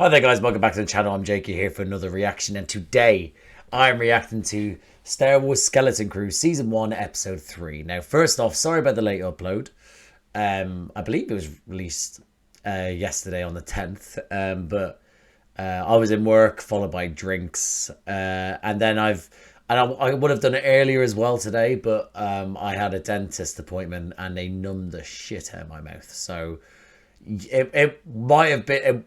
Hi there guys, welcome back to the channel. I'm Jakey here for another reaction, and today I'm reacting to Star Wars Skeleton Crew Season 1 Episode 3. Now first off, sorry about the late upload. I believe it was released yesterday on the 10th, but I was in work followed by drinks, and then I would have done it earlier as well today, but I had a dentist appointment and they numbed the shit out of my mouth, so it might have been...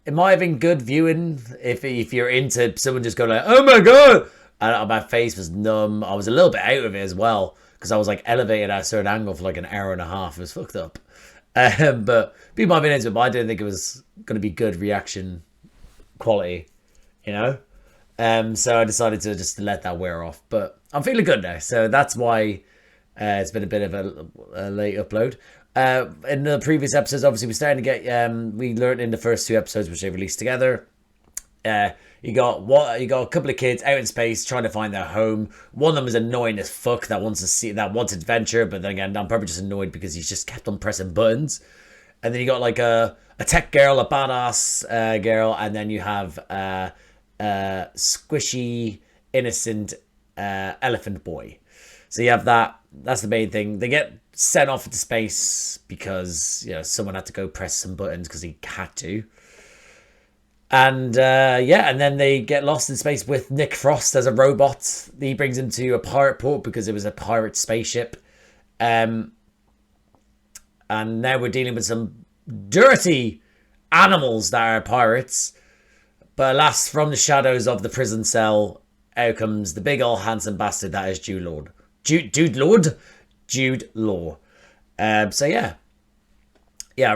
It might have been good viewing if you're into someone just going like, oh my god, and my face was numb. I was a little bit out of it as well because I was like elevated at a certain angle for like an hour and a half. It was fucked up. But people might have been into it, but I didn't think it was going to be good reaction quality, you know. So I decided to just let that wear off. But I'm feeling good now, so that's why it's been a bit of a late upload. In the previous episodes, obviously we're starting to get we learned in the first two episodes which they released together, you got a couple of kids out in space trying to find their home. One of them is annoying as fuck, that wants adventure, but then again I'm probably just annoyed because he's just kept on pressing buttons. And then you got like a tech girl, a badass girl, and then you have squishy innocent elephant boy. So you have that's the main thing. They get sent off into space because, you know, someone had to go press some buttons because he had to. And yeah, and then they get lost in space with Nick Frost as a robot. He brings them to a pirate port because it was a pirate spaceship. And now we're dealing with some dirty animals that are pirates. But alas, from the shadows of the prison cell, out comes the big old handsome bastard that is Jude Law. Jude Law. So yeah, I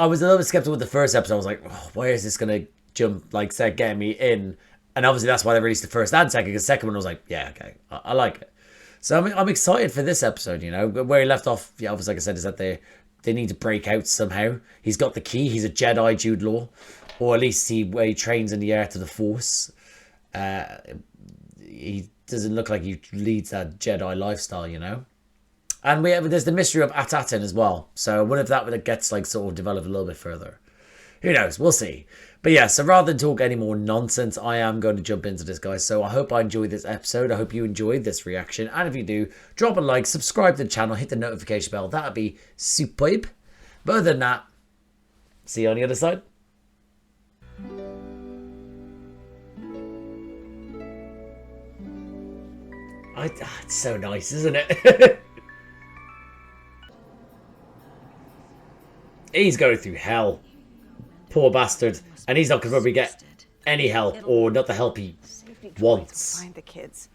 was a little bit skeptical with the first episode. I was like, oh, where is this gonna start getting me in? And obviously that's why they released the first and second. Because the second one was like, yeah, okay, I like it. So I'm excited for this episode. You know, where he left off. Yeah, obviously, like I said, is that they need to break out somehow. He's got the key. He's a Jedi, Jude Law, or at least he trains in the art of the Force. He doesn't look like he leads that Jedi lifestyle, you know. And there's the mystery of Atatin as well. So I wonder if that gets like sort of developed a little bit further. Who knows? We'll see. But yeah, so rather than talk any more nonsense, I am going to jump into this, guys. So I hope I enjoyed this episode. I hope you enjoyed this reaction. And if you do, drop a like, subscribe to the channel, hit the notification bell. That would be superb. But other than that, see you on the other side. It's so nice, isn't it? He's going through hell. Poor bastard. And he's not going to probably get any help, or not the help he wants. Find the kids.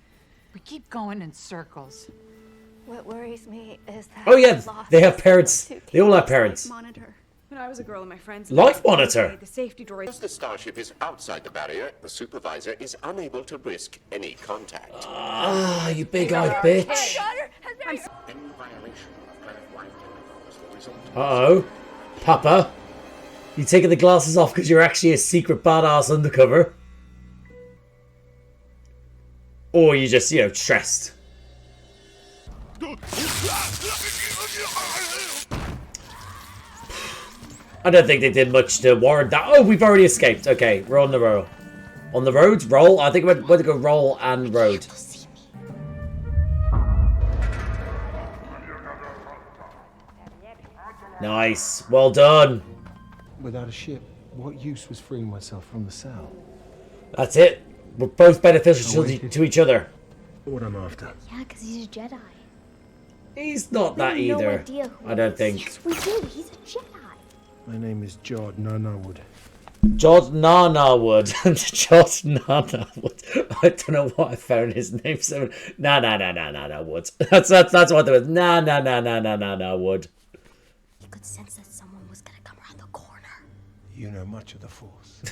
We keep going in circles. What worries me is that... Oh yeah, they have parents. They all have parents. When I was a girl and my friends... Life monitor! The safety door... As the starship is outside the barrier, the supervisor is unable to risk any contact. Ah, you big-eyed bitch. Uh-oh. Papa. You taking the glasses off because you're actually a secret badass undercover? Or you just, you know, stressed? I don't think they did much to warrant that. Oh, we've already escaped. Okay, we're on the roll. On the road? Roll? I think we're going to go roll and road. Nice. Well done. Without a ship, what use was freeing myself from the cell? That's it. We're both beneficial to each other. What I'm after. Yeah, because he's a Jedi. He's not that We have no either. idea who I don't he is. think. Yes, we do. He's a Jedi. My name is Jude Nanawood. Jude Nanawood. Jude Nanawood. I don't know why I found his name so... Nanawood. That's what there was. Nanawood. He could sense that someone was going to come around the corner. You know much of the Force.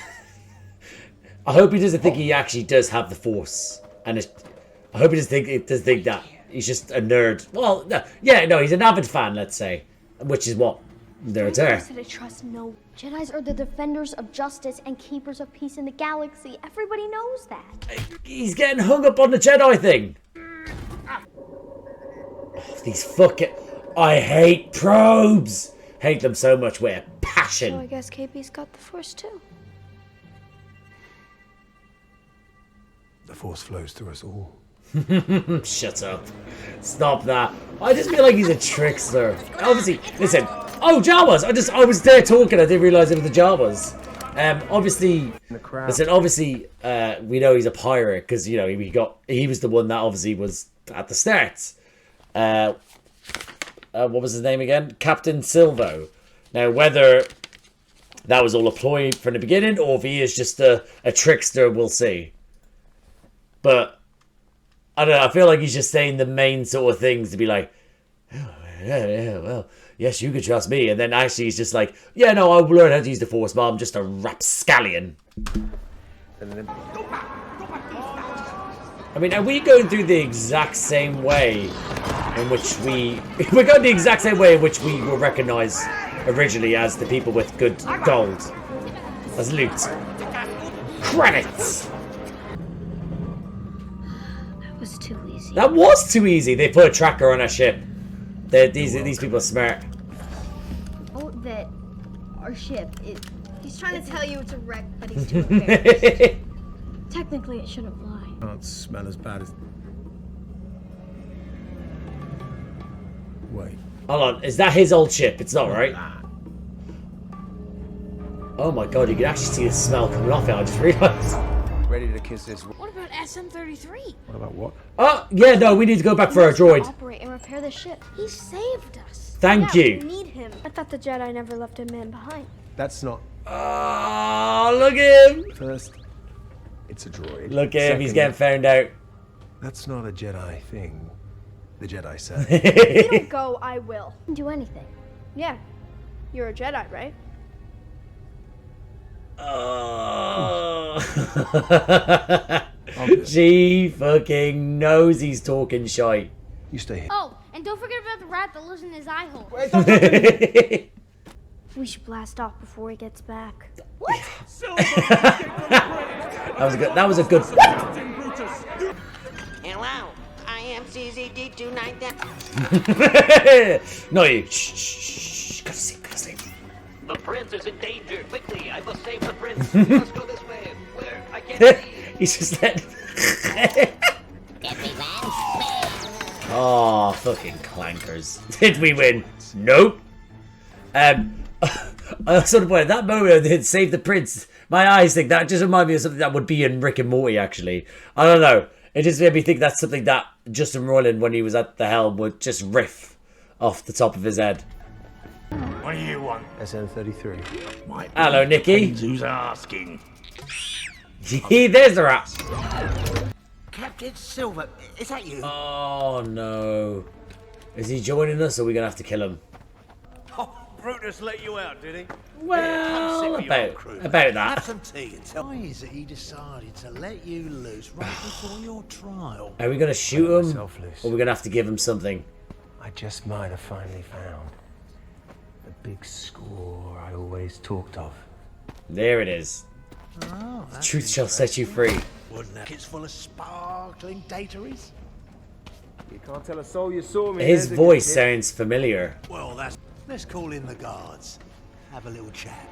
I hope he doesn't think he actually does have the Force. And I hope he doesn't think that. He's just a nerd. Well, no, yeah, no, he's an avid fan, let's say. Which is what they're there. To trust no. Jedis are the defenders of justice and keepers of peace in the galaxy. Everybody knows that. He's getting hung up on the Jedi thing. Oh, these fucking... I hate probes. hate them so much with a So I passion. guess KP's got the Force too. The Force flows through us all. Shut up. Stop that. I just feel like he's a trickster. Obviously, listen. Oh, Jawas! I was there talking, I didn't realise it was the Jawas. Obviously, listen, obviously, we know he's a pirate, because, you know, he was the one that obviously was at the start. What was his name again? Captain Silvo. Now, whether that was all a ploy from the beginning, or if he is just a trickster, we'll see. But I don't know, I feel like he's just saying the main sort of things to be like, oh, yeah, well, yes, you can trust me. And then actually he's just like, yeah, no, I'll learn how to use the Force, but I'm just a rapscallion. I mean, are we going through the exact same way in which we're going the exact same way in which we were recognized originally as the people with good gold? As loot. Credits! That was too easy. That was too easy. They put a tracker on our ship. These people are smart. Oh, that our ship is. He's trying to tell you it's a wreck, but he's too embarrassed. Technically, it shouldn't lie. Can't smell as bad as. Wait. Hold on, is that his old ship? It's not, right? Oh my god, you can actually see the smell coming off it, I just realised. Ready to kiss this. What about SM-33? What about what? Oh, yeah, no, we need to go back for our droid. Operate and repair the ship. He saved us. Thank Yeah, you. We need him. I thought the Jedi never left a man behind. That's not. Oh, look at him. First, it's a droid. Look at him, he's Second, getting found out. That's not a Jedi thing. The Jedi say. If you don't go, I will. Do anything. Yeah. You're a Jedi, right? Oh. She fucking knows he's talking shite. You stay here. Oh, and don't forget about the rat that lives in his eye hole. We should blast off before he gets back. That was a good. Hello, I am CZD290. No, you. Shh. Go to sleep. The prince is in danger. Quickly, I must save the prince. Let's go this way. Where? I can't see. He's just let. Get me, man. Oh, fucking clankers. Did we win? Nope. I sort of at that moment I did save the prince. My eyes think that just reminded me of something that would be in Rick and Morty, actually. I don't know. It just made me think that's something that Justin Roiland, when he was at the helm, would just riff off the top of his head. What do you want? SN33. Hello, Nikki. Who's asking? There's the rat. Captain Silver, is that you? Oh, no. Is he joining us, or are we going to have to kill him? Oh, Brutus let you out, did he? Well, about Have that. some tea and tell. Why is it he decided to let you loose right before your trial? Are we going to shoot him, myself loose. or are we going to have to give him something? I just might have finally found the big score I always talked of. There it is. Oh, The truth shall set you free. Wouldn't that? It's full of sparkling dataries. You can't tell a soul you saw me. His voice sounds familiar. Well, that's. Let's call in the guards. Have a little chat.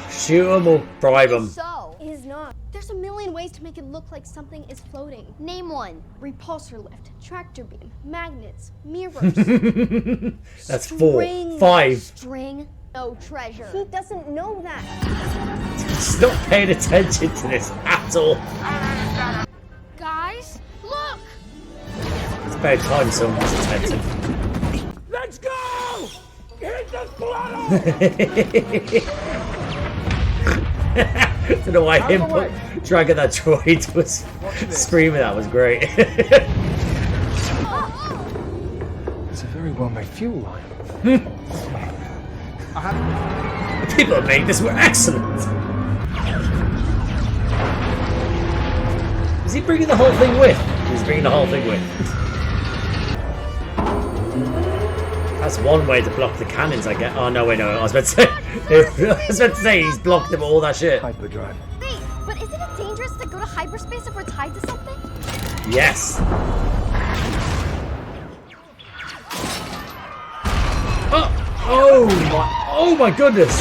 Shoot him or bribe him. So, he's not. There's a million ways to make it look like something is floating. Name one. Repulsor lift, tractor beam, magnets, mirrors. That's 4. 5. String, no treasure. He doesn't know that. He's not paying attention to this at all. Guys, look! It's about time someone was attentive. Let's go! Hit the throttle! I don't know why him dragging that droid was screaming. That was great. It's a very well-made fuel line. The people that made this were excellent. Is he bringing the whole thing with? He's bringing the whole thing with. That's one way to block the cannons, I guess. Oh, no, wait, no. I was about to say... he's blocked them all that shit. Hyperdrive. Wait, but isn't it dangerous to go to hyperspace if we're tied to something? Yes. Oh! Oh my goodness!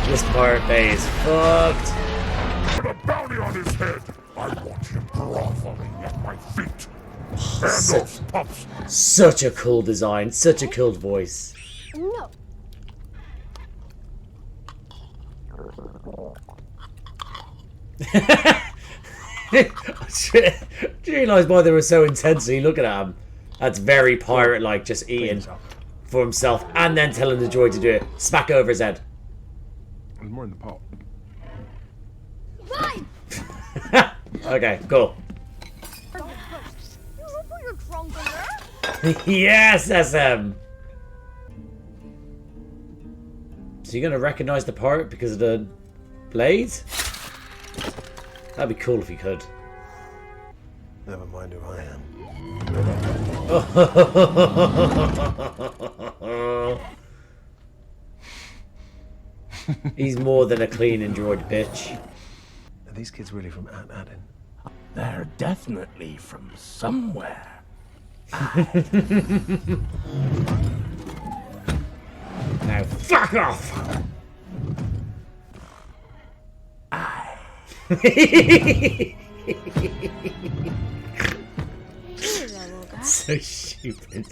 This pirate bay is fucked. With a bounty on his head, I want him groveling at my feet. And those pups. Such a cool design, such a cool voice. No. Do you realise why they were so intensely looking at him? That's very pirate-like, just eating for himself and then telling the droid to do it. Smack over his head. There's more in the pot. Fine. Okay, cool. You're drunk in there. Yes, SM. So you're gonna recognise the pirate because of the blade? That'd be cool if you could. Never mind who I am. He's more than a clean and droid bitch. Are these kids really from Adin? They're definitely from somewhere. Now fuck off! So stupid.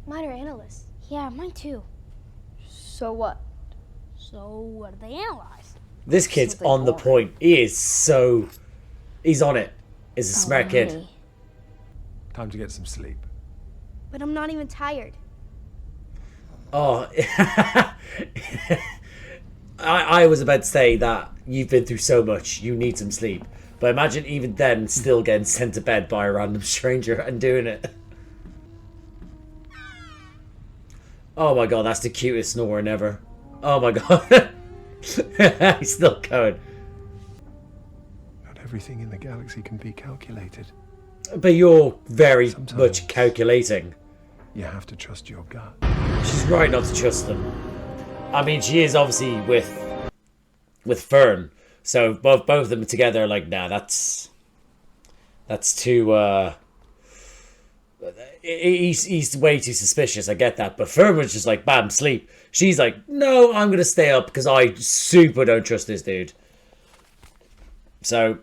Mine are analysts. Yeah, mine too. So what? So what do they analyze? This kid's on the point. He is so... He's on it. He's a smart kid. Time to get some sleep. But I'm not even tired. Oh. I was about to say that you've been through so much. You need some sleep. But imagine even then still getting sent to bed by a random stranger and doing it. Oh my god, that's the cutest snoring ever. Oh my god. He's still going. Not everything in the galaxy can be calculated. But you're very Sometimes much calculating. You have to trust your gut. She's right not to trust them. I mean, she is obviously with Fern. So both of them together are like, nah, that's too he's way too suspicious. I get that, but Fern was just like, bam, sleep. She's like, no, I'm gonna stay up because I super don't trust this dude. So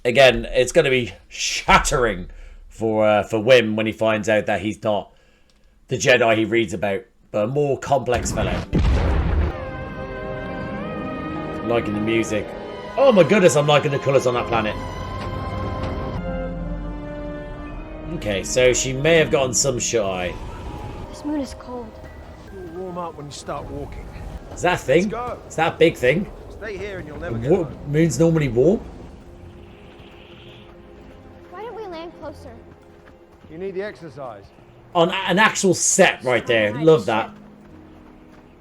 again, it's gonna be shattering for Wim when he finds out that he's not the Jedi he reads about, but a more complex fellow. Liking the music. Oh my goodness, I'm liking the colours on that planet. Okay, so she may have gotten some shut-eye. This moon is cold. You'll warm up when you start walking. Is that a thing? Let's go. Is that a big thing? Stay here and you'll never get home. Moon's normally warm? Why don't we land closer? You need the exercise. On an actual set right there. Love that.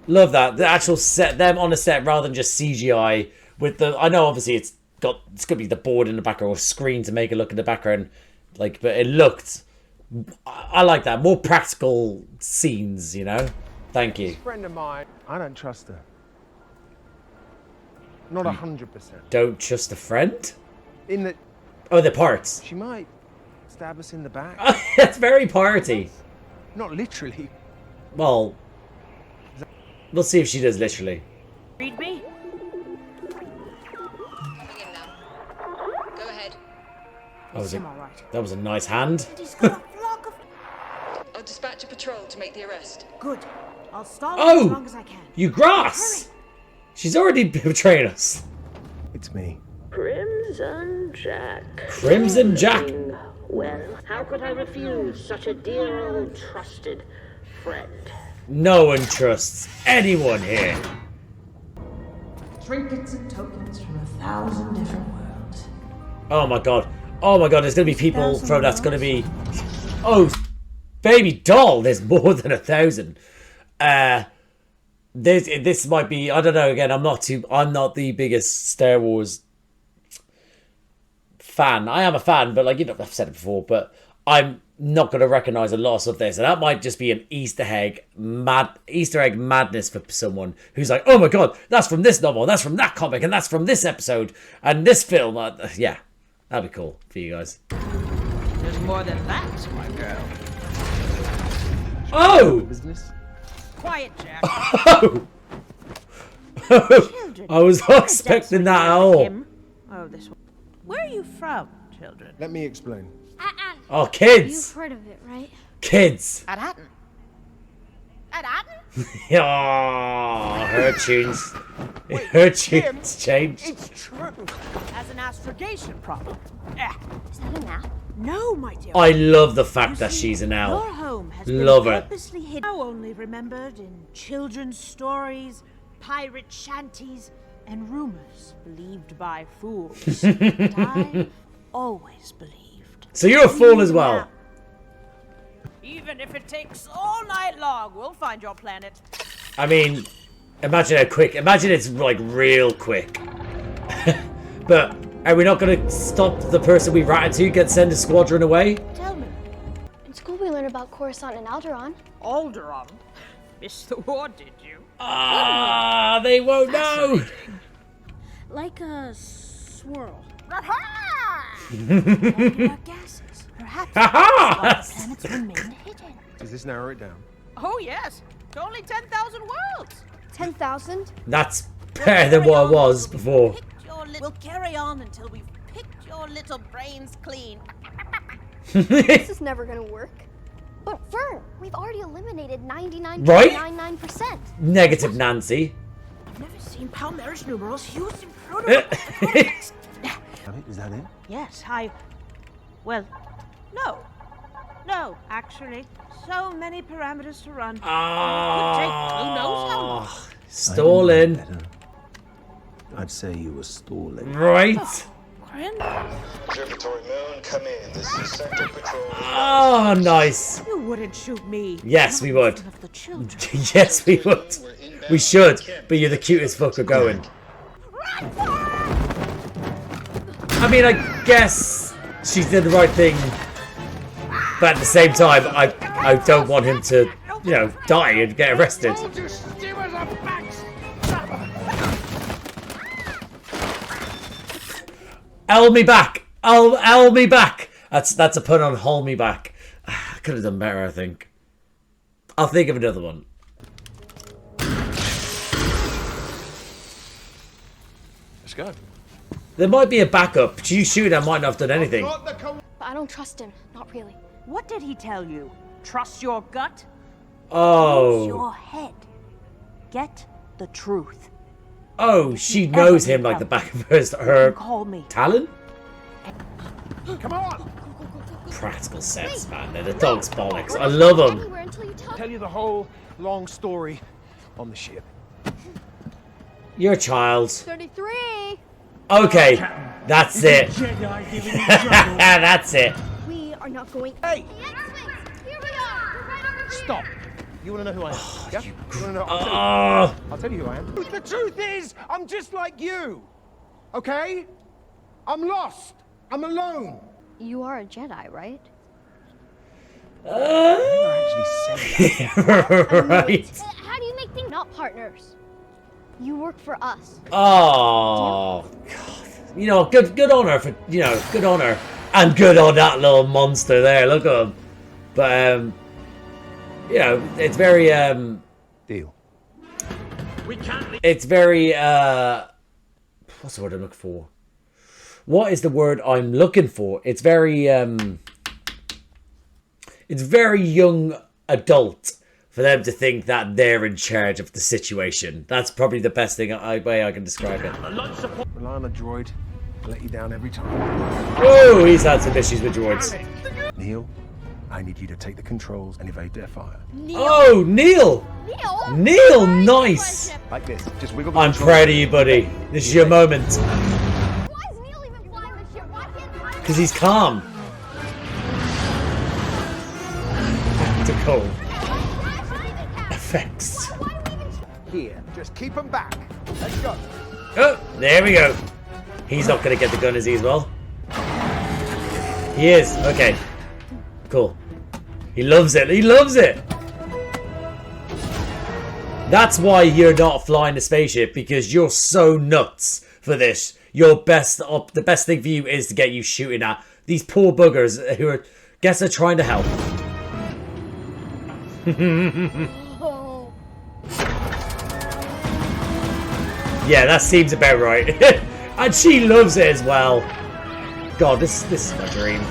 Love that. The actual set, them on a set rather than just CGI with the... I know obviously it's going to be the board in the background or screen to make it look in the background. Like, but it looked... I like that. More practical scenes, you know? Thank you. This friend of mine, I don't trust her. Not 100%. Don't trust a friend? In that... Oh, the parts. She might stab us in the back. That's very piratey. Not literally. Well, we'll see if she does literally. Read me? Go ahead. That was a nice hand. I'll dispatch a patrol to make the arrest. Good. I'll stall Oh! as long as I can. You grass! She's already betrayed us. It's me. Crimson Jack. Crimson Jack. Well, how could I refuse such a dear old trusted friend? No one trusts anyone here. Trinkets and tokens from 1,000 different worlds. Oh my god. Oh my god, there's gonna be people from that's gonna be... Oh, baby doll, there's more than 1,000. This might be, I don't know, again, I'm not the biggest Star Wars fan. I am a fan, but like, you know, I've said it before, but I'm not going to recognize a lot of this, and that might just be an Easter egg madness for someone who's like, oh my god, that's from this novel, that's from that comic, and that's from this episode, and this film. Yeah, that'd be cool for you guys. There's more than that, my girl. Oh! Business? quiet, Jack. Oh! I was not expecting that at all. Oh, this one. Where are you from, children? Let me explain. Oh, kids! You've heard of it, right? Kids! At Hatton. At Hatton? Oh, her tunes. Her tunes changed. It's true. As an astrogration problem. Is that an app? No, my dear. I love the fact that she's an owl. Your home has Love been it. purposely hidden. Now only remembered in children's stories, pirate shanties, and rumors believed by fools. But I always believed. So you're a fool as well. Even if it takes all night long, we'll find your planet. I mean, imagine how quick. Imagine it's like real quick. But are we not going to stop the person we ratted to send a squadron away? Tell me. In school we learned about Coruscant and Alderaan. Alderaan? Missed the war, did you? Ah, they won't know. Like a swirl. Molecular gases. Perhaps planets remain hidden. Does this narrow it down? Oh yes, it's only 10,000 worlds. 10,000? That's better than what it was before. We'll carry on until we've picked your little brains clean. This is never gonna work. But Fern, we've already eliminated 99.99%. Right? Negative Nancy. I've never seen Palmerish numerals used in prototypes. Is that it? Yes, well, no, actually. So many parameters to run. It could take who knows how long. Stalling. I'd say you were stalling. Right. Observatory Moon, come in. This is Sector Patrol. Oh, nice. You wouldn't shoot me. Yes, we would. Of the children. Yes, we would. We should, but you're the cutest fucker going. I mean, I guess she did the right thing, but at the same time, I don't want him to, you know, die and get arrested. L me back. L me back. That's a pun on hold me back. I could have done better, I think. I'll think of another one. Let's go. There might be a backup. You shooting, I might not have done anything. But I don't trust him. Not really. What did he tell you? Trust your gut? Oh. Use your head. Get the truth. Oh, she knows him like the back of her Call me. talon? Come on! Practical sense, man. They're the dog's bollocks. I love them. Tell you the whole long story on the ship. You're a child. 33. Okay, that's it. That's it. We are not going. Hey! Here we are. We're right over here. Stop! You want to know who I am? Yeah? You want to know? I'll tell you who I am. The truth is, I'm just like you. Okay? I'm lost. I'm alone. You are a Jedi, right? Right. How do you make things not partners? You work for us. Oh, God. You know, good on her for, you know, good on her. And good on that little monster there. Look at him. But, you know, it's very, Deal. It's very, what's the word I'm looking for? What is the word I'm looking for? It's very young adult for them to think that they're in charge of the situation. That's probably the best way I can describe it. Rely on a droid. Let you down every time. Oh, he's had some issues with droids. Neil, I need you to take the controls and evade their fire. Oh, Neil! Neil, nice! Like this. Just wiggle the I'm controls. proud of you, buddy. This is your moment. Because he's calm. Tactical effects. Here, just keep them back. Let's go. Oh, there we go. He's not going to get the gun, is he, as well? He is. Okay. Cool. He loves it. He loves it. That's why you're not flying the spaceship, because you're so nuts for this. The best thing for you is to get you shooting at these poor buggers who are, guess they're trying to help. Yeah, that seems about right. And she loves it as well. God, this is my dream.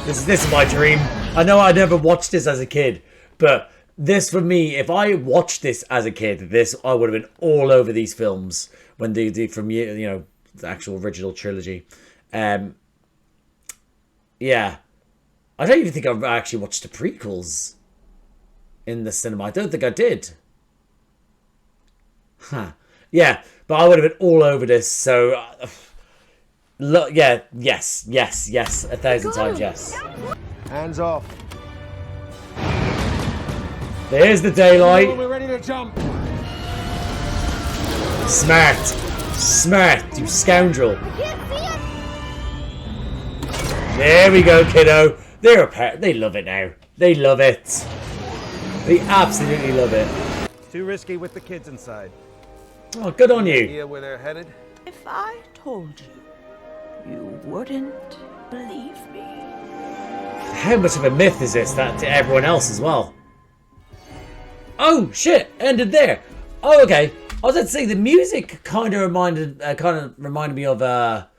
This is my dream. I know I never watched this as a kid, but this for me, if I watched this as a kid, I would have been all over these films when they from the actual original trilogy. Yeah, I don't even think I've actually watched the prequels in the cinema. I don't think I did. Huh. Yeah, but I would have been all over this. So, look, yeah, yes, 1,000 times yes. Hands off. There's the daylight. We're ready to jump. Smart, you scoundrel. There we go, kiddo. They're a pair. They love it now. They love it. They absolutely love it. Too risky with the kids inside. Oh, good on you. Idea where they're headed? If I told you, you wouldn't believe me. How much of a myth is this that to everyone else as well? Oh shit! Ended there. Oh, okay. I was going to say the music kind of reminded me of the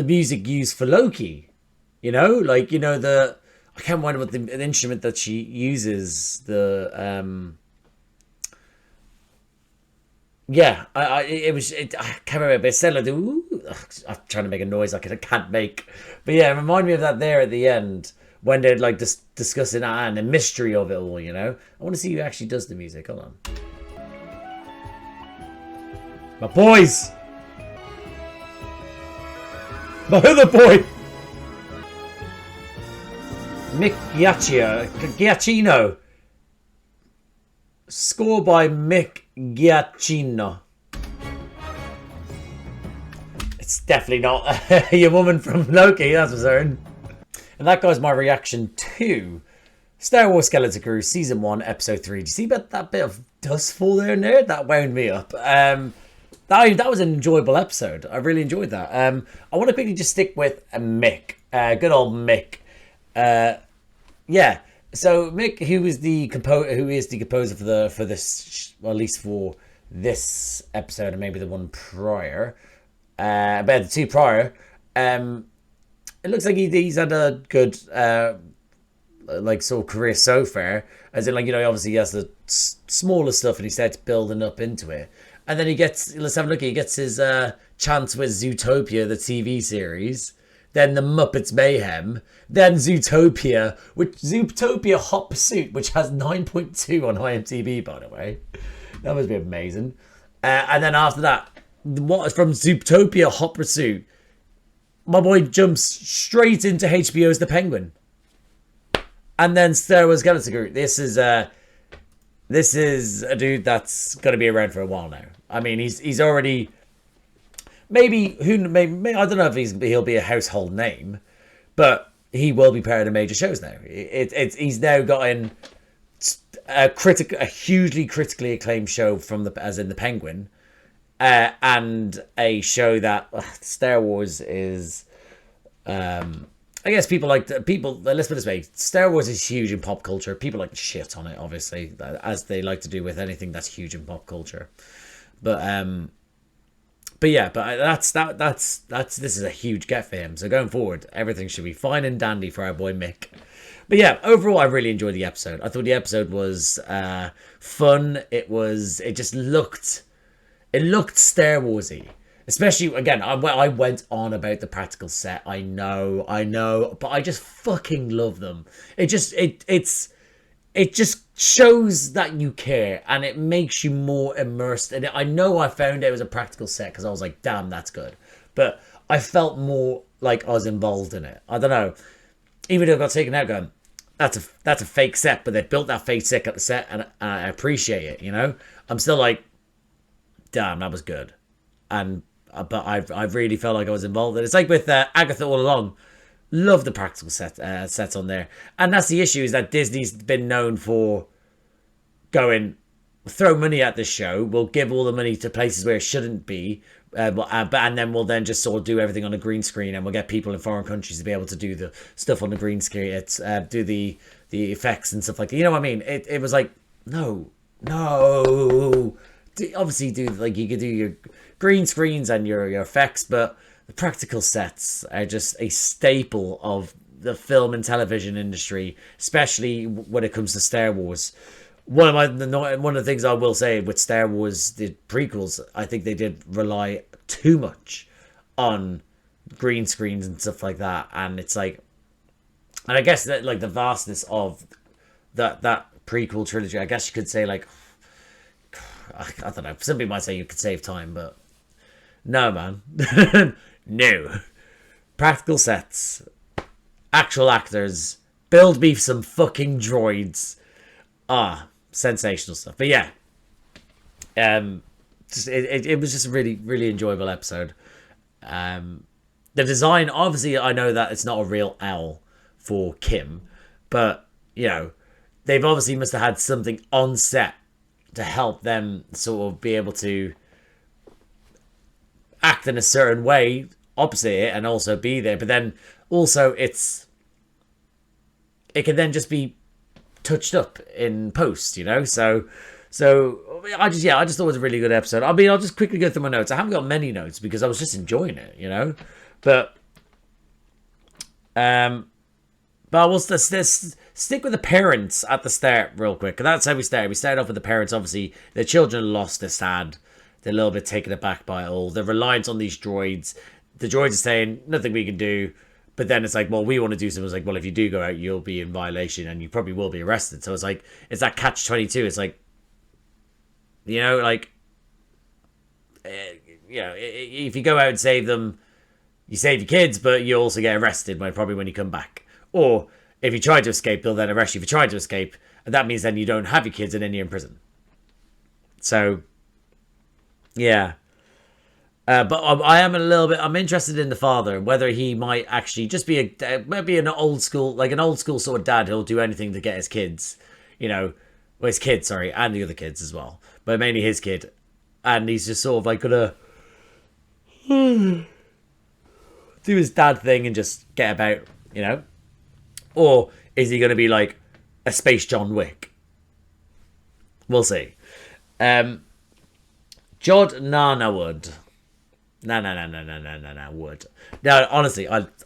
music used for Loki. You know, like I can't remember what the instrument that she uses. Yeah, I can't remember, but it said like ooh, I'm trying to make a noise I can't make. But yeah, it reminded me of that there at the end when they're like discussing that and the mystery of it all. You know, I want to see who actually does the music. Hold on, my boys, my other boy, Mick Giacchino. Score by Mick Giacchino. It's definitely not your woman from Loki, that's for certain. And that guy's my reaction to Star Wars Skeleton Crew Season 1, Episode 3. Do you see that bit of dust fall there and there? That wound me up. That was an enjoyable episode. I really enjoyed that. I want to quickly just stick with Mick. Good old Mick. Yeah. So Mick, who is the composer for this, well, at least for this episode and maybe the one prior, but the two prior, it looks like he's had a good like sort of career so far. As in, like, obviously he has the smaller stuff and he starts building up into it, and then let's have a look. He gets his chance with Zootopia, the TV series. Then the Muppets Mayhem, then Zootopia Hot Pursuit, which has 9.2 on IMDb, by the way. That must be amazing. And then after that, from Zootopia Hot Pursuit, my boy jumps straight into HBO's The Penguin. And then Star Wars Skeleton Crew. This is a dude that's going to be around for a while now. I mean, he's already... Maybe I don't know if he'll be a household name, but he will be part of the major shows now. He's now gotten a hugely critically acclaimed show as in The Penguin, and a show that Star Wars is. I guess let's put it this way: Star Wars is huge in pop culture. People like to shit on it, obviously, as they like to do with anything that's huge in pop culture. But yeah, this is a huge get for him. So going forward, everything should be fine and dandy for our boy Mick. But yeah, overall, I really enjoyed the episode. I thought the episode was fun. It just looked Star Warsy. Especially, again, I went on about the practical set. I know, but I just fucking love them. It just shows that you care, and it makes you more immersed in it. I know I found it was a practical set because I was like, damn, that's good. But I felt more like I was involved in it. I don't know. Even though it got taken out, going, that's a fake set, but they built that fake set at the set, and I appreciate it, I'm still like, damn, that was good. But I really felt like I was involved. And it's like with Agatha All Along. Love the practical sets on there. And that's the issue, is that Disney's been known for going, throw money at this show, we'll give all the money to places where it shouldn't be, and then we'll then just sort of do everything on a green screen, and we'll get people in foreign countries to be able to do the stuff on the green screen, do the effects and stuff like that. You know what I mean? It was like, no, obviously do like you could do your green screens and your effects, but the practical sets are just a staple of the film and television industry, especially when it comes to Star Wars. One of the things I will say with Star Wars, the prequels, I think they did rely too much on green screens and stuff like that, and it's like, and I guess that like the vastness of that prequel trilogy, I guess you could say like, I don't know, some people might say you could save time, but no, man. No. Practical sets, actual actors, build me some fucking droids. Sensational stuff. But yeah, it was just a really, really enjoyable episode. The design, obviously, I know that it's not a real L for Kim, but you know, they've obviously must have had something on set to help them sort of be able to act in a certain way opposite it and also be there. But then also it can then just be touched up in post, you know. So I just thought it was a really good episode. I mean, I'll just quickly go through my notes. I haven't got many notes because I was just enjoying it, you know. But we'll stick with the parents at the start real quick. That's how we started. We started off with the parents. Obviously, their children lost, they're sad. They're a little bit taken aback by it all. They're reliant on these droids. The droids are saying, nothing we can do. But then it's like, well, we want to do something. It's like, well, if you do go out, you'll be in violation and you probably will be arrested. So it's like, it's that catch-22. It's like, you know, like, you know, if you go out and save them, you save your kids, but you also get arrested probably when you come back. Or if you try to escape, they'll then arrest you if you try to escape. And that means then you don't have your kids and then you're in prison. So, yeah. But I'm interested in the father, whether he might actually just be maybe an old school sort of dad who'll do anything to get his kids, you know, well, his kids, sorry, and the other kids as well, but mainly his kid. And he's just sort of like gonna do his dad thing and just get about, you know? Or is he gonna be like a space John Wick? We'll see. Jod Nanawood. No, Wood. No, honestly, I think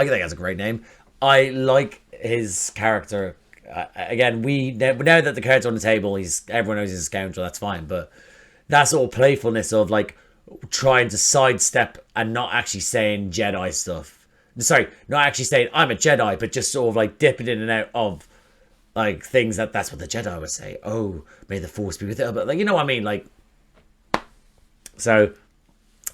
that's a great name. I like his character. Again, now that the cards are on the table, everyone knows he's a scoundrel. That's fine, but that sort of playfulness of like trying to sidestep and not actually saying Jedi stuff. Sorry, not actually saying I'm a Jedi, but just sort of like dipping in and out of like things that's what the Jedi would say. Oh, may the Force be with it. But like, you know what I mean, like. So.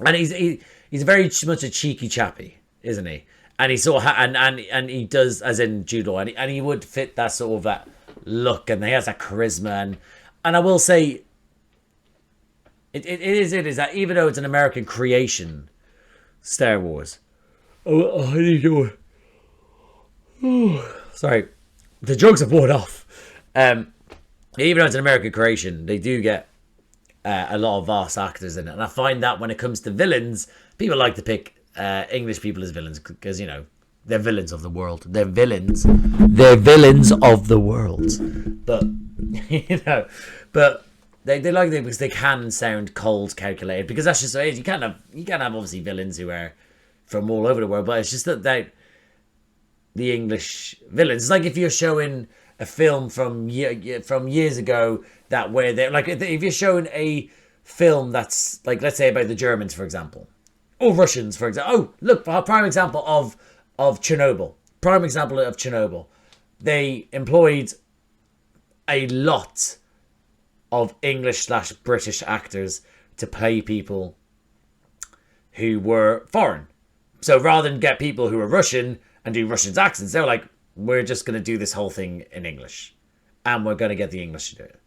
And he's very much a cheeky chappy, isn't he? And he sort of and he does, as in Jude Law, and he would fit that sort of that look, and he has that charisma, and I will say, it is that even though it's an American creation, Star Wars. Oh, I need to. Sorry, the drugs have worn off. Even though it's an American creation, they do get a lot of vast actors in it, and I find that when it comes to villains, people like to pick English people as villains because, you know, they're villains of the world. They're villains of the world. But you know, but they like them because they can sound cold, calculated. Because that's just you can't have obviously villains who are from all over the world, but it's just that the English villains. It's like if you're showing a film from years ago that where they're like, if you're showing a film that's like, let's say about the Germans, for example, or Russians, for example. Oh, look, a prime example of Chernobyl. Prime example of Chernobyl. They employed a lot of English/British actors to play people who were foreign. So rather than get people who are Russian and do Russian accents, they were like, we're just going to do this whole thing in English. And we're going to get the English to do it.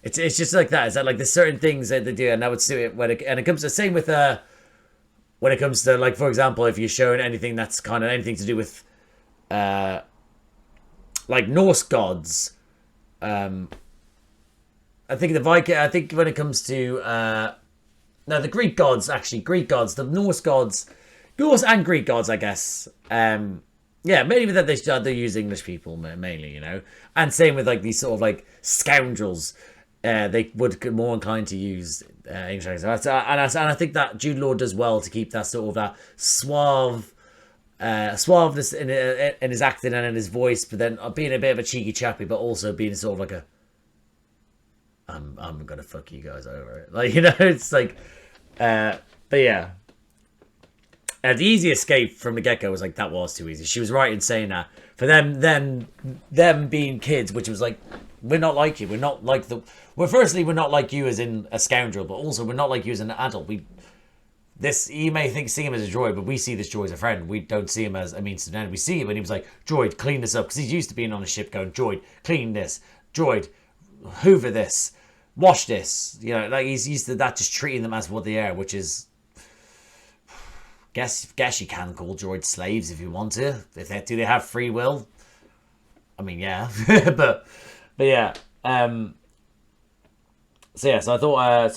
It's just like that. It's that like there's certain things that they do, and that would suit it when it comes to same with when it comes to, like, for example, if you're showing anything that's kind of anything to do with like Norse gods. I think when it comes to no, the Greek gods, the Norse gods, Norse and Greek gods, I guess. Yeah, maybe that they use English people mainly, you know. And same with like these sort of like scoundrels. they would be more inclined to use English accent. And I think that Jude Law does well to keep that sort of that suaveness in his acting and in his voice, but then being a bit of a cheeky chappy, but also being sort of like a I'm gonna fuck you guys over it. Like, you know, it's like but yeah. The easy escape from the get-go was like, that was too easy. She was right in saying that. For them being kids, which was like, we're not like you. We're not like the... Well, firstly, we're not like you as in a scoundrel, but also we're not like you as an adult. You may see him as a droid, but we see this droid as a friend. We don't see him as a means to an end. We see him and he was like, droid, clean this up. Because he's used to being on a ship going, droid, clean this. Droid, hoover this. Wash this. You know, like he's used to that, just treating them as what they are, which is... Guess you can call droids slaves if you want to. Do they have free will? I mean, yeah, but yeah. So yeah, so I thought I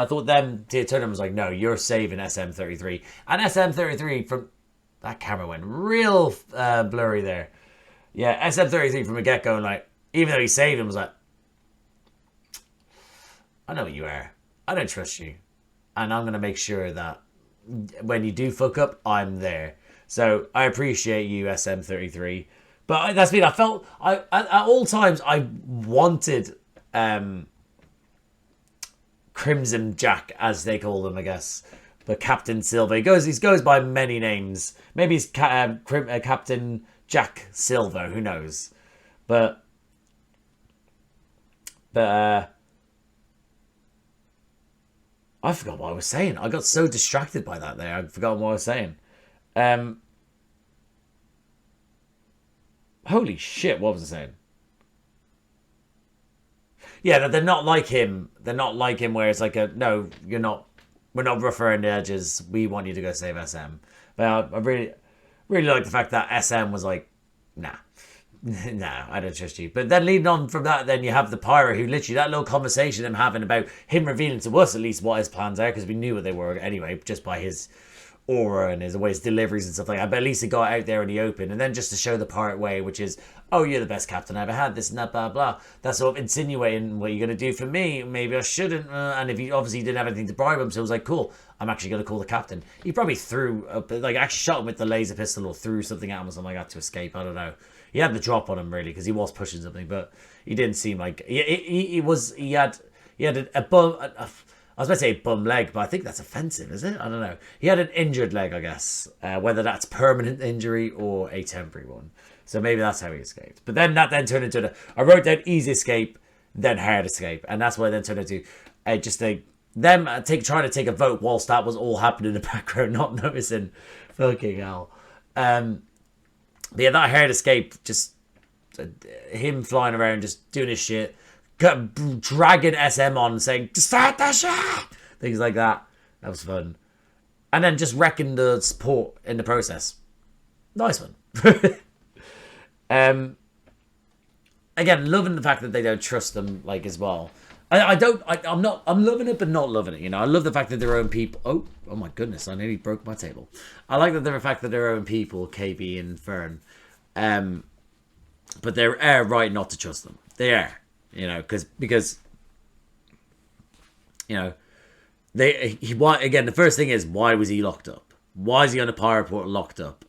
thought them Tia Turner was like, no, you're saving SM-33, and SM-33 from that camera went real blurry there. Yeah, SM-33 from the get go, like even though he saved him, was like, I know what you are. I don't trust you, and I'm gonna make sure that. When you do fuck up, I'm there. So I appreciate you, SM-33. But that's mean I felt at all times I wanted Crimson Jack, as they call him, I guess. But Captain Silva, he goes by many names. Maybe he's Captain Jack Silva. Who knows? But I forgot what I was saying. I got so distracted by that there. I forgot what I was saying. Holy shit, what was I saying? Yeah, that they're not like him. They're not like him where it's like no, you're not. We're not rough around the edges. We want you to go save SM. But I really like the fact that SM was like, nah. No, I don't trust you. But then leading on from that, then you have the pirate who literally, that little conversation I'm having about him revealing to us at least what his plans are, because we knew what they were anyway, just by his aura and his ways deliveries and stuff like that. But at least he got out there in the open, and then just to show the pirate way, which is, oh, you're the best captain I ever had, this and that, blah, blah. That's sort of insinuating what you're going to do for me. Maybe I shouldn't. And if he obviously didn't have anything to bribe him, so it was like, cool, I'm actually going to call the captain. He probably threw, actually shot him with the laser pistol or threw something at him or something like that to escape. I don't know. He had the drop on him really because he was pushing something, but he didn't seem like he had a bum. I was about to say a bum leg, but I think that's offensive, is it? I don't know. He had an injured leg, I guess, whether that's permanent injury or a temporary one. So maybe that's how he escaped. But then that turned into I wrote down easy escape, then hard escape, and that's why it then turned into them trying to take a vote whilst that was all happening in the background, not noticing. Fucking hell. But yeah, that hard escape, just him flying around, just doing his shit, dragging SM on, saying, start that shit! Things like that. That was fun. And then just wrecking the support in the process. Nice one. Again, loving the fact that they don't trust them, like, as well. I'm loving it, but not loving it, you know. I love the fact that their own people... Oh my goodness, I nearly broke my table. I like the fact that their own people, KB and Fern, but they're right not to trust them. They are, you know, because you know, again, the first thing is, why was he locked up? Why is he on a pirate port locked up?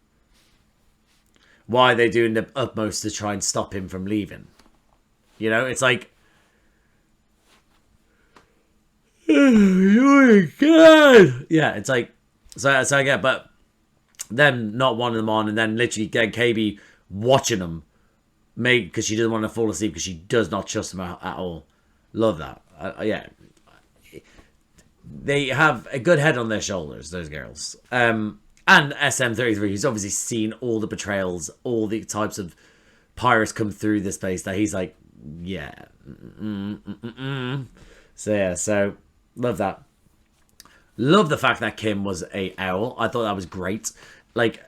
Why are they doing the utmost to try and stop him from leaving? You know, it's like... Oh my god! Yeah, it's like so I get, but them not wanting them on, and then literally getting KB watching them, because she doesn't want to fall asleep because she does not trust them at all. Love that. Yeah, they have a good head on their shoulders, those girls. And SM-33, who's obviously seen all the betrayals, all the types of pirates come through this place, that he's like, yeah. So yeah, so love that. Love the fact that Kim was a owl. I thought that was great. Like,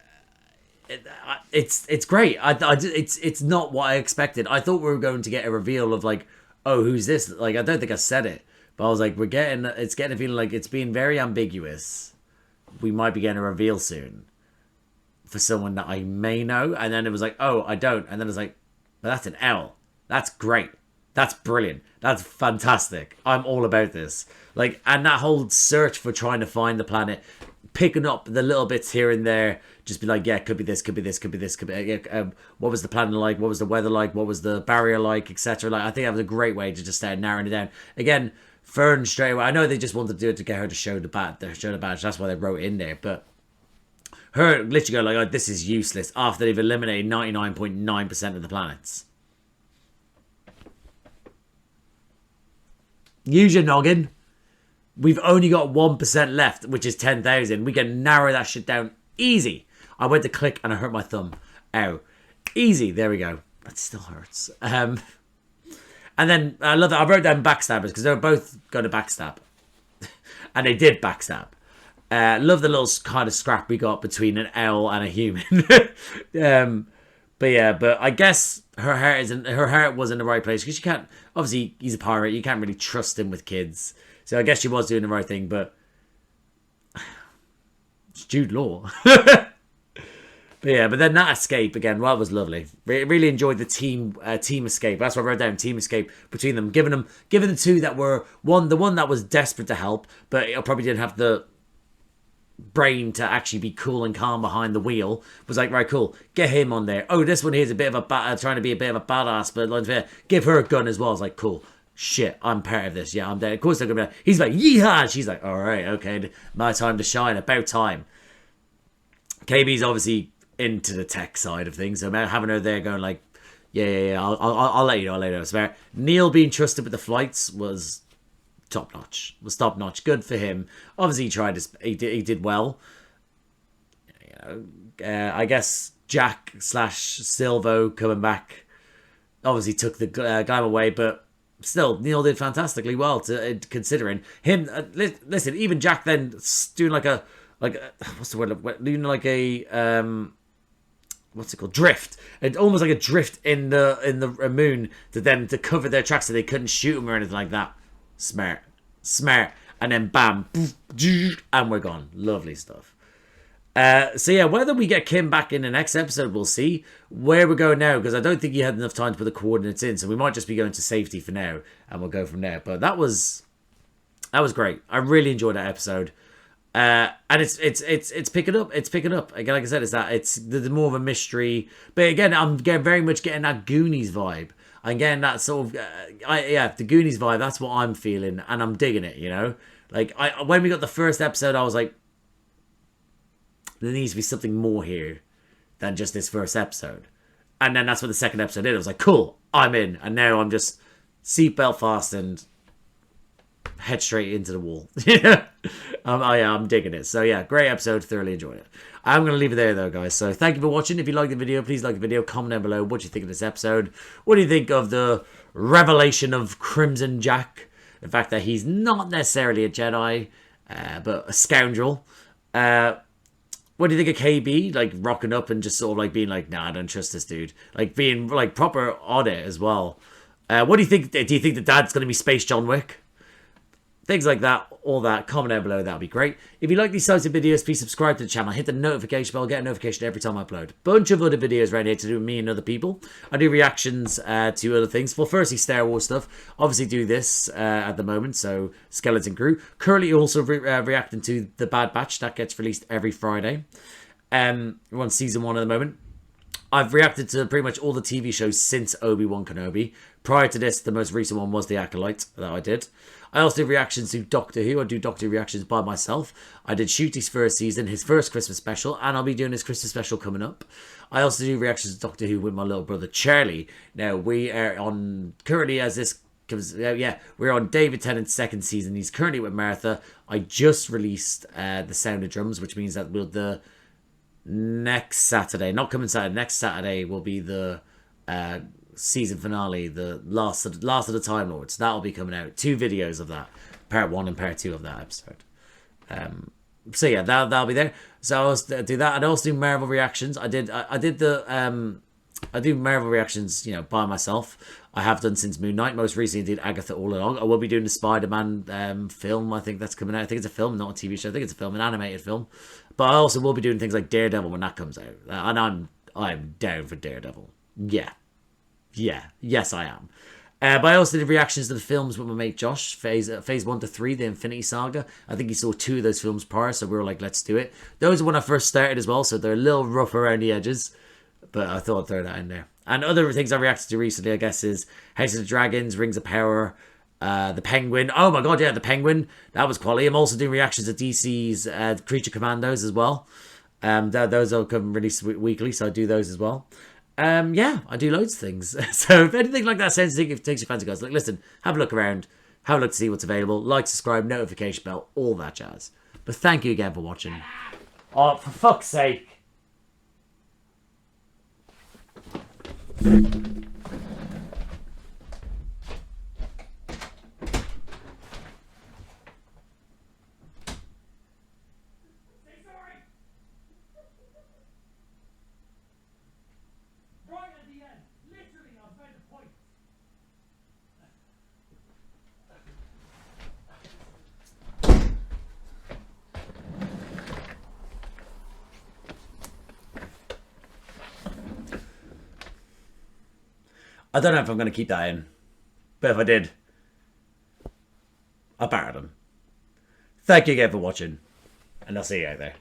it's great. It's not what I expected. I thought we were going to get a reveal of like, oh, who's this? Like, I don't think I said it, but I was like, it's getting a feeling like it's being very ambiguous. We might be getting a reveal soon for someone that I may know. And then it was like, oh, I don't. And then it's like, but that's an owl. That's great. That's brilliant. That's fantastic. I'm all about this. Like, and that whole search for trying to find the planet, picking up the little bits here and there, just be like, yeah, could be this, could be this, could be this, could be. What was the planet like? What was the weather like? What was the barrier like, etc. Like, I think that was a great way to just start narrowing it down. Again, Fern straight away. I know they just wanted to do it to get her to show the badge. That's why they wrote it in there, but. Her literally go like, oh, this is useless after they've eliminated 99.9% of the planets. Use your noggin. We've only got 1% left, which is 10,000. We can narrow that shit down easy. I went to click and I hurt my thumb. Ow. Easy. There we go. That still hurts. And then I love that. I wrote down backstabbers because they were both going to backstab. And they did backstab. Love the little kind of scrap we got between an owl and a human. But yeah, but I guess her heart was in the right place because you can't. Obviously, he's a pirate. You can't really trust him with kids. So I guess she was doing the right thing. But it's Jude Law. But yeah, but then that escape again, well, was lovely. Really enjoyed the team escape. That's what I wrote down. Team escape between them, giving the two that were the one that was desperate to help, but it probably didn't have the brain to actually be cool and calm behind the wheel, was like, right, cool, get him on there. Oh, this one here's a bit of a trying to be a bit of a badass, but like, give her a gun as well. It's like, cool, shit, I'm part of this. Yeah, I'm there. Of course they're gonna be like, he's like, yeehaw. She's like, all right, okay, my time to shine. About time. KB's obviously into the tech side of things, so having her there going like, yeah, I'll let you know later. So Neil being trusted with the flights was top notch. Good for him. Obviously, he tried. He did well. I guess Jack / Silvo coming back obviously took the guy away, but still, Neil did fantastically well considering him. Listen, even Jack then doing like a what's the word? Doing like a what's it called? Drift. It almost like a drift in the moon to cover their tracks so they couldn't shoot him or anything like that. Smart. And then bam, and we're gone. Lovely stuff. So yeah, whether we get Kim back in the next episode, we'll see. Where we're going now, because I don't think you had enough time to put the coordinates in, so we might just be going to safety for now, and we'll go from there. But that was great. I really enjoyed that episode. And it's picking up. It's picking up. Again, like I said, it's the more of a mystery. But again, I'm very much getting that Goonies vibe. I'm getting that sort of, the Goonies vibe. That's what I'm feeling, and I'm digging it. You know, like when we got the first episode, I was like, there needs to be something more here than just this first episode. And then that's what the second episode did. I was like, cool, I'm in. And now I'm just seatbelt fastened, head straight into the wall. I'm digging it. So yeah, great episode. Thoroughly enjoyed it. I'm going to leave it there though, guys. So thank you for watching. If you liked the video, please like the video. Comment down below what you think of this episode. What do you think of the revelation of Crimson Jack? The fact that he's not necessarily a Jedi, but a scoundrel. What do you think of KB? Like rocking up and just sort of like being like, nah, I don't trust this dude. Like being like proper on it as well. What do you think? Do you think the dad's going to be Space John Wick? Things like that, all that, comment down below, that would be great. If you like these types of videos, please subscribe to the channel, hit the notification bell, get a notification every time I upload. Bunch of other videos right here to do with me and other people. I do reactions to other things. Well, firstly, Star Wars stuff. Obviously do this at the moment, so Skeleton Crew. Currently also reacting to The Bad Batch, that gets released every Friday. We're on season 1 at the moment. I've reacted to pretty much all the TV shows since Obi-Wan Kenobi. Prior to this, the most recent one was The Acolyte that I did. I also do reactions to Doctor Who. I do Doctor Who reactions by myself. I did Shooty's first season, his first Christmas special, and I'll be doing his Christmas special coming up. I also do reactions to Doctor Who with my little brother Charlie. Now, we are on, currently as this comes, we're on David Tennant's second season. He's currently with Martha. I just released The Sound of Drums, which means that the next Saturday, not coming Saturday, next Saturday will be the season finale, the last of the Time Lords. That'll be coming out. 2 videos of that, part 1 and part 2 of that episode. So yeah, that'll be there. So I'll do that. I'd also do Marvel reactions. I do Marvel reactions, by myself. I have done since Moon Knight. Most recently did Agatha All Along. I will be doing the Spider-Man film. I think that's coming out. I think it's a film, not a TV show. I think it's a film, an animated film. But I also will be doing things like Daredevil when that comes out. And I'm down for Daredevil. Yeah. Yes, I am. But I also did reactions to the films with my mate Josh, phase 1 to 3, the Infinity Saga. I think he saw 2 of those films prior, so we were like, let's do it. Those are when I first started as well, so they're a little rough around the edges. But I thought I'd throw that in there. And other things I reacted to recently, I guess, is House of the Dragons, Rings of Power, The Penguin. Oh my god, yeah, The Penguin. That was quality. I'm also doing reactions to DC's Creature Commandos as well. Those will come released weekly, so I do those as well. Yeah, I do loads of things. So if anything like that sounds, if it takes your fancy, guys, like, listen, have a look around, have a look to see what's available, like, subscribe, notification bell, all that jazz. But thank you again for watching. Oh, for fuck's sake. I don't know if I'm going to keep that in, but if I did, I barred him. Thank you again for watching, and I'll see you out there.